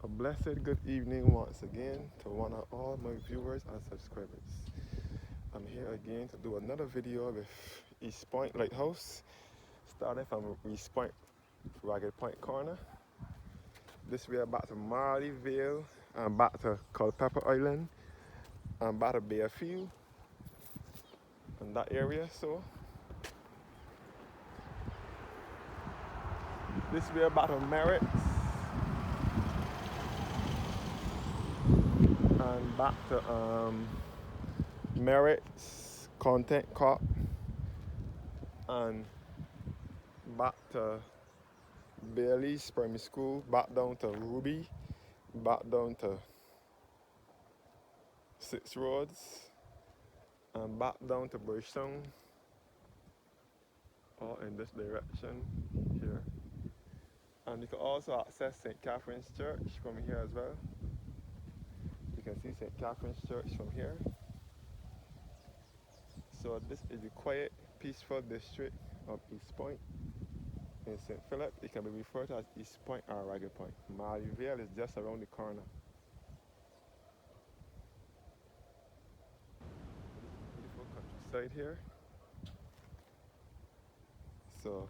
A blessed good evening once again to one of all my viewers and subscribers. I'm here again to do another video with East Point Lighthouse, starting from East Point Ragged Point Corner. This way back to Marley Vale and back to Culpeper Island and back to Bayfield and that area. So this way back to Merritt and back to Merritt's Content Corp and back to Bailey's Primary School, back down to Ruby, back down to Six Roads, and back down to Bridgetown, all in this direction here. And you can also access St. Catherine's Church from here as well. You can see St. Catherine's Church from here. So this is the quiet, peaceful district of East Point. In St. Philip, it can be referred to as East Point or Ragged Point. Marley Vale is just around the corner. Beautiful countryside here. So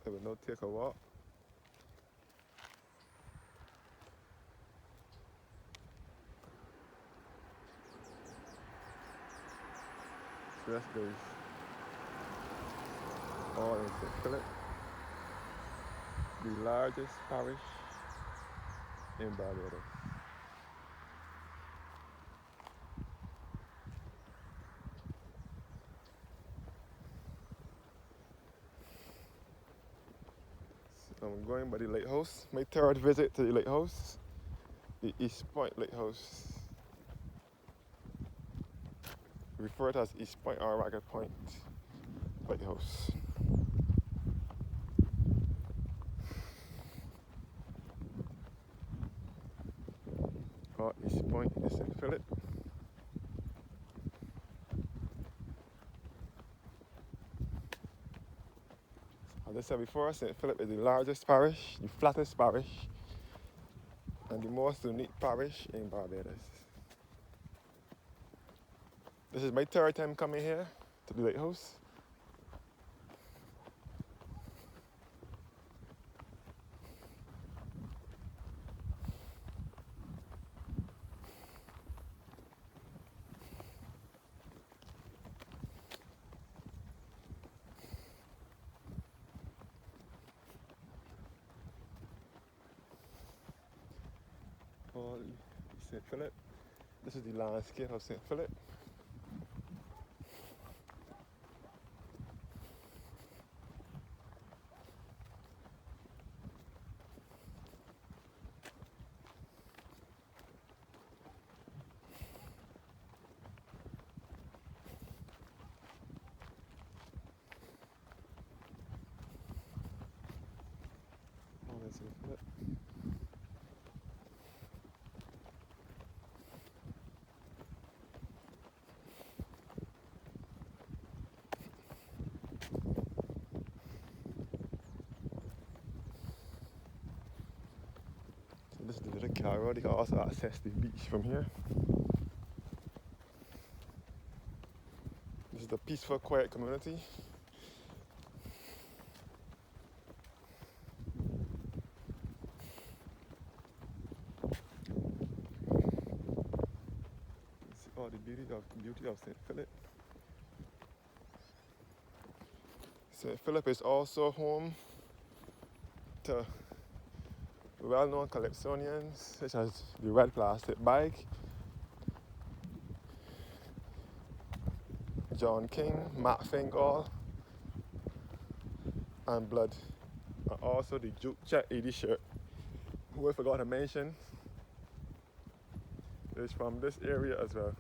I will now take a walk. So that's goes all in St. Philip, the largest parish in Barbados. So I'm going by the lighthouse. My third visit to the lighthouse, the East Point Lighthouse. Referred to as East Point or Ragged Point Lighthouse. Or East Point in St. Philip. As I said before, St. Philip is the largest parish, the flattest parish, and the most unique parish in Barbados. This is my third time coming here to the lighthouse. All St. Philip. This is the landscape of St. Philip. All in St. Philip. So this is the little car road. You can also access the beach from here. This is the peaceful, quiet community. See all the beauty of St. Philip. St. Philip is also home to well-known Calypsonians such as the Red Plastic Bag, John King, Matt Fingal, and Blood, and also the Juke Check 80 shirt, who I forgot to mention is from this area as well.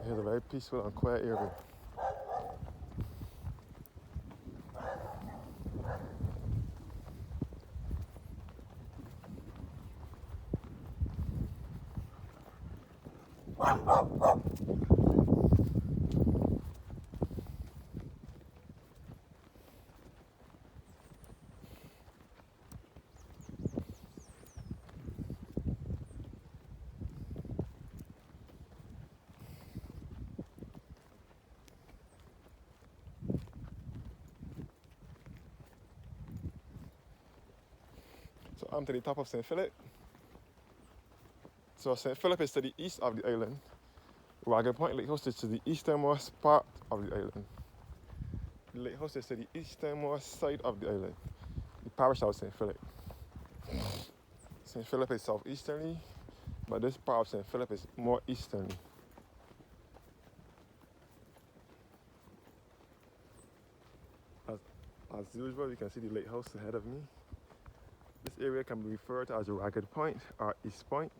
Here's a very peaceful and quiet area. So I'm to the top of St. Philip. So St. Philip is to the east of the island. Ragged Point Lighthouse is to the easternmost part of the island. The lighthouse is to the easternmost side of the island, the parish of St. Philip. St. Philip is southeasterly, but this part of St. Philip is more easterly. As usual, you can see the lighthouse ahead of me. This area can be referred to as Ragged Point or East Point.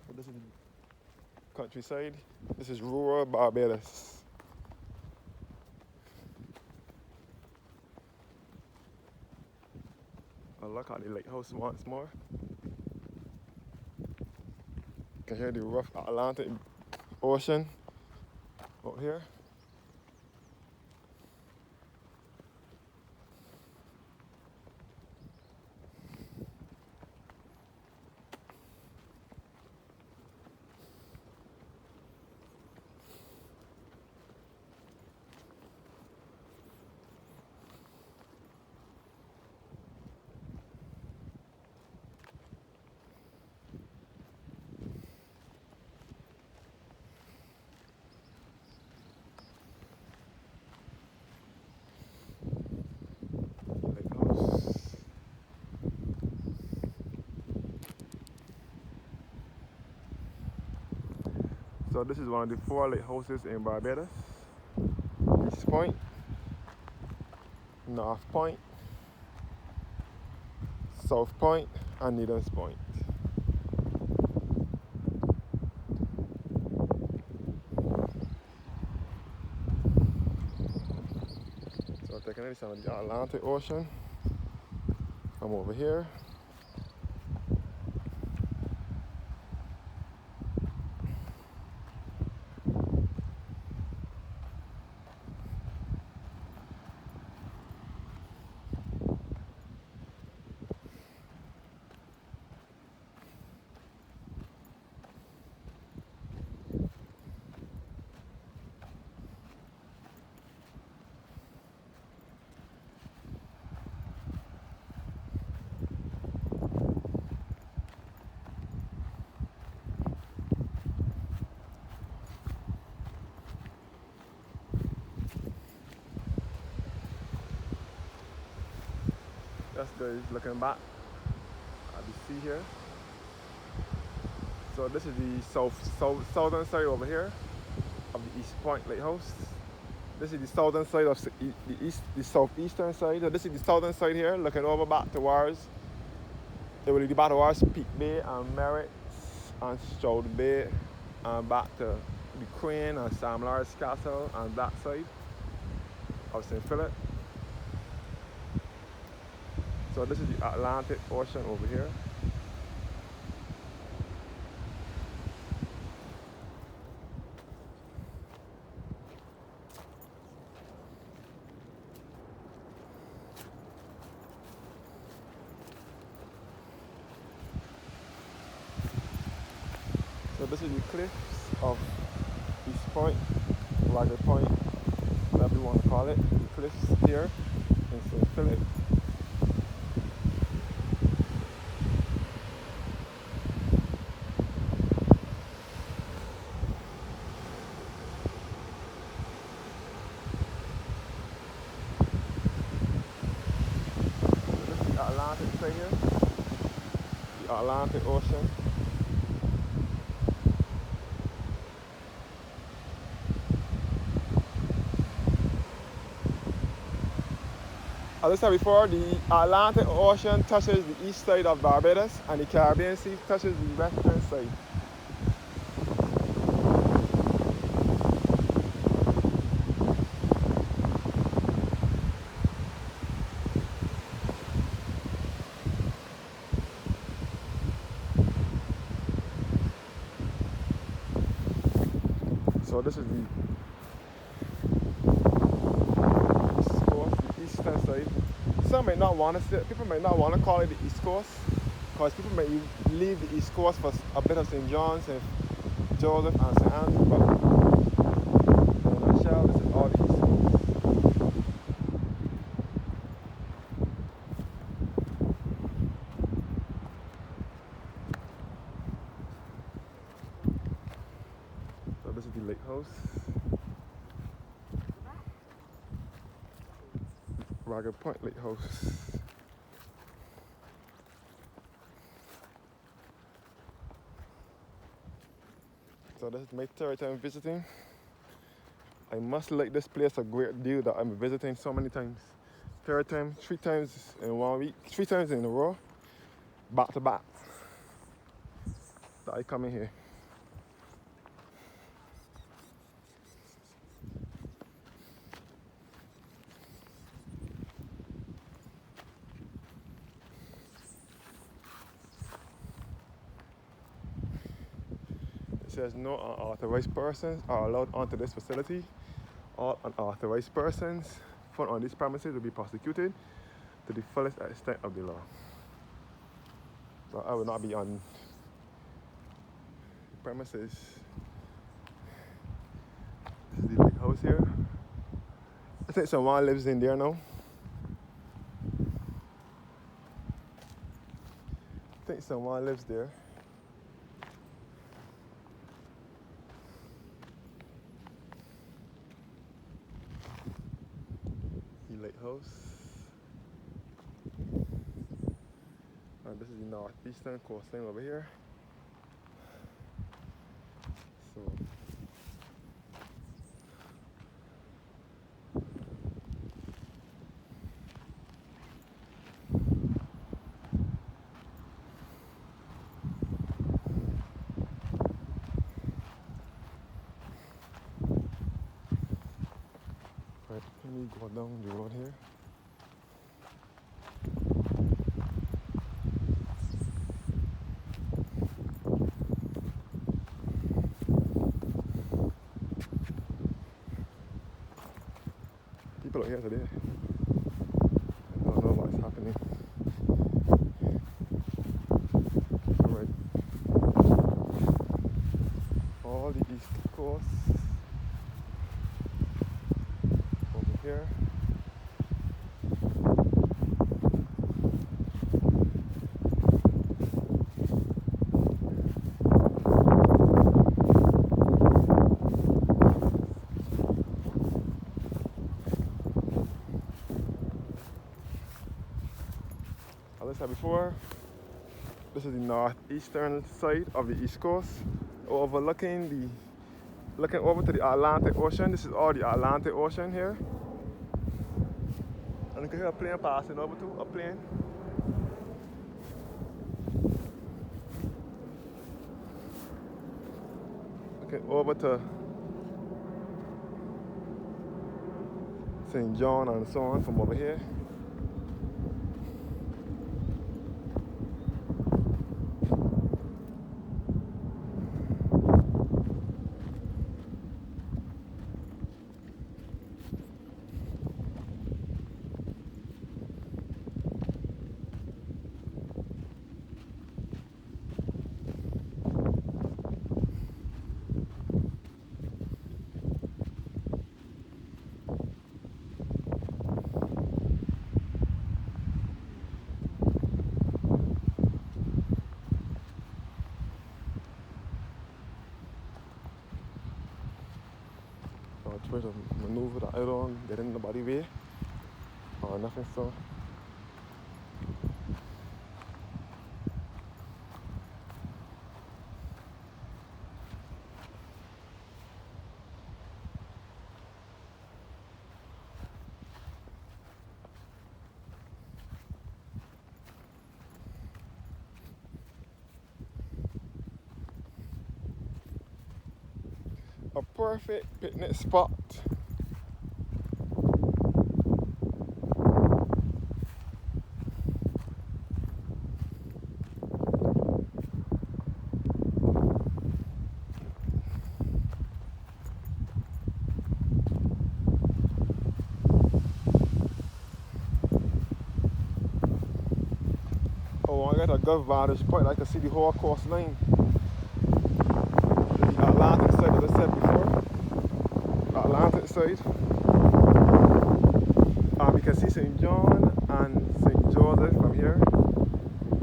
So this is the countryside. This is rural Barbados. I'll look at the lighthouse once more. You can hear the rough Atlantic Ocean out here. So this is one of the 4 lighthouses in Barbados. East Point, North Point, South Point, and Needham's Point. So taking in some of the Atlantic Ocean from over here. That's guys looking back at the sea here. So this is the southern side over here of the East Point Lighthouse. This is the southern side of the southeastern side. So this is the southern side here, looking over back towards the back towards Peak Bay and Merritt and Stroud Bay and back to the Crane and Sam Lars Castle and that side of St. Philip. So this is the Atlantic Ocean over here. So this is the cliffs of East Point, Ragged Point, whatever you want to call it. The cliffs here in St. Philip. side here, the Atlantic Ocean. As I said before, the Atlantic Ocean touches the east side of Barbados and the Caribbean Sea touches the western side. So this is the east coast, the eastern side. Some might not want to say, people might not want to call it the East Coast because people might leave the East Coast for a bit of St. John's and Joseph and St. Andrew, but in a nutshell, this is all the East Coast. So this is the Lighthouse. Ragged Point Lighthouse. So this is my third time visiting. I must like this place a great deal that I'm visiting so many times. Third time, 3 times in 1 week, 3 times in a row, back to back, that I come in here. It says no unauthorized persons are allowed onto this facility. All unauthorized persons found on these premises will be prosecuted to the fullest extent of the law. So I will not be on the premises. This is the big house here. I think someone lives in there now. I think someone lives there. Lighthouse, and this is the northeastern coastline over here. So right, let me go down the road here. People out here today. I don't know what's happening. Alright. All the east coast over here. As I said before, this is the northeastern side of the east coast, looking over to the Atlantic Ocean. This is all the Atlantic Ocean here. And you can hear a plane passing over too, a plane. Looking over to St. John and so on from over here. Try to maneuver that I don't get in the body way or nothing, so perfect picnic spot. Oh, I got a good vantage point. I can see the whole coastline. The Atlantic side, as I said before. Atlantic side. You can see St. John and St. Joseph from here.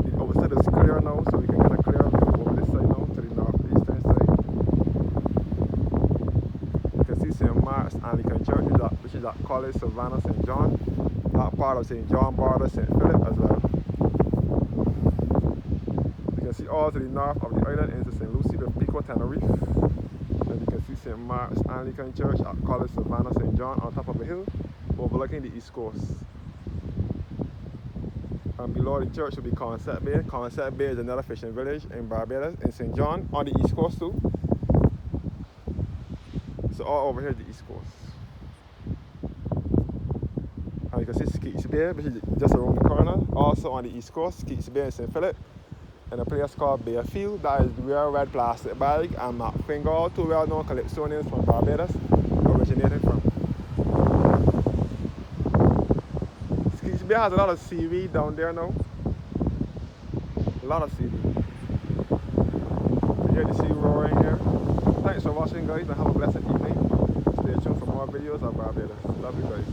The outside is clear now, so we can get a clear view over this side now to the northeastern side. You can see St. Mark's Anglican Church, which is at College Savannah, St. John. That part of St. John, Barbados, St. Philip as well. You can see all to the north of the island into St. Lucie with Pico Tenerife. Then you can see St. Mark's Anglican Church at College Savannah, St. John on top of a hill overlooking the east coast. And below the church will be Concept Bay. Concept Bay is another fishing village in Barbados, in St. John, on the east coast too. So all over here is the east coast. And you can see Skeets Bay, which is just around the corner. Also on the east coast, Skeets Bay in St. Philip. And a place called Bayfield, that is where Red Plastic Bag and Mac Finger, two well-known calypsonians from Barbados, originated from. Skeets Bay has a lot of seaweed down there now. A lot of seaweed. You hear the sea roaring here. Thanks for watching, guys, and have a blessed evening. Stay tuned for more videos of Barbados. Love you guys.